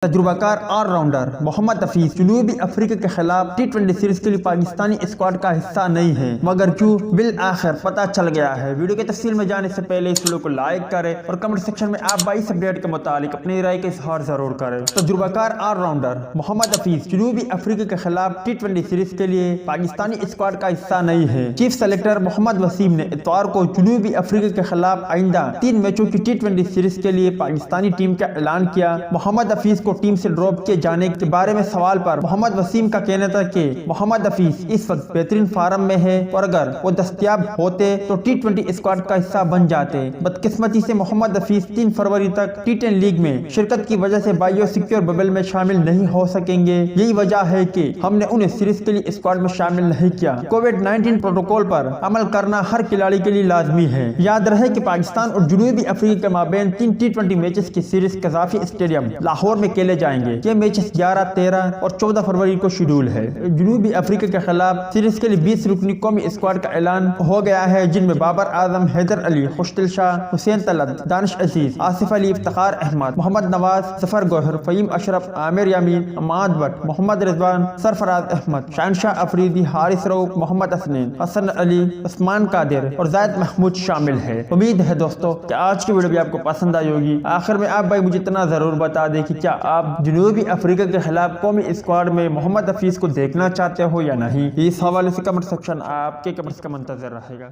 تجربہ کار all rounder محمد حفیظ جنوبی افریقہ کے خلاف ٹی20 سیریز کے لیے پاکستانی اسکواڈ کا حصہ نہیں ہے، مگر کیوں؟ بالآخر پتہ چل گیا ہے۔ ویڈیو کے تفصیل میں جانے سے پہلے اس ویڈیو کو لائک کریں اور کمنٹ سیکشن میں آپ اس اپڈیٹ کے متعلق اپنی رائے کا اظہار ضرور کریں۔ تجربہ کار آل راؤنڈر محمد حفیظ جنوبی افریقہ کے خلاف ٹی20 سیریز کے لیے پاکستانی اسکواڈ کا حصہ نہیں ہے۔ چیف سلیکٹر محمد وسیم نے اتوار کو جنوبی افریقہ کے خلاف آئندہ 3 میچوں کی ٹی20 سیریز کے لیے پاکستانی ٹیم کا اعلان کیا۔ محمد حفیظ کو ٹیم سے ڈراپ کیے جانے کے بارے میں سوال پر محمد وسیم کا کہنا تھا کہ محمد حفیظ اس وقت بہترین فارم میں ہے اور اگر وہ دستیاب ہوتے تو ٹی20 اسکواڈ کا حصہ بن جاتے۔ بدقسمتی سے محمد حفیظ 3 فروری تک ٹی10 لیگ میں شرکت کی وجہ سے بائیو سیکیور ببل میں شامل نہیں ہو سکیں گے۔ یہی وجہ ہے کہ ہم نے انہیں سیریز کے لیے اسکواڈ میں شامل نہیں کیا۔ کووڈ-19 پروٹوکول پر عمل کرنا ہر کھلاڑی کے لیے لازمی ہے۔ یاد رہے کہ پاکستان اور جنوبی افریقہ کے مابین 3 ٹی20 میچز کی سیریز قذافی اسٹیڈیم لاہور میں کھیلے جائیں گے۔ یہ میچز 11، 13 اور 14 فروری کو شیڈول ہے۔ جنوبی افریقہ کے خلاف سیریز کے لیے 20 رکنی قومی اسکواڈ کا اعلان ہو گیا ہے، جن میں بابر اعظم، حیدر علی، خوشدل شاہ، حسین طلعت، دانش عزیز، آصف علی، افتخار احمد، محمد نواز، ظفر گوہر، فہیم اشرف، عامر یامین، عماد بٹ، محمد رضوان، سرفراز احمد، شہنشاہ افریدی، حارث رؤوف، محمد حسنین، حسن علی، عثمان قادر اور زائد محمود شامل ہے۔ امید ہے دوستو کہ آج کی ویڈیو بھی آپ کو پسند آئی ہوگی۔ آخر میں آپ بھائی مجھے اتنا ضرور بتا دیں کہ کیا آپ جنوبی افریقہ کے خلاف قومی اسکواڈ میں محمد حفیظ کو دیکھنا چاہتے ہو یا نہیں؟ اس حوالے سے کمنٹ سیکشن آپ کے کمنٹس کا منتظر رہے گا۔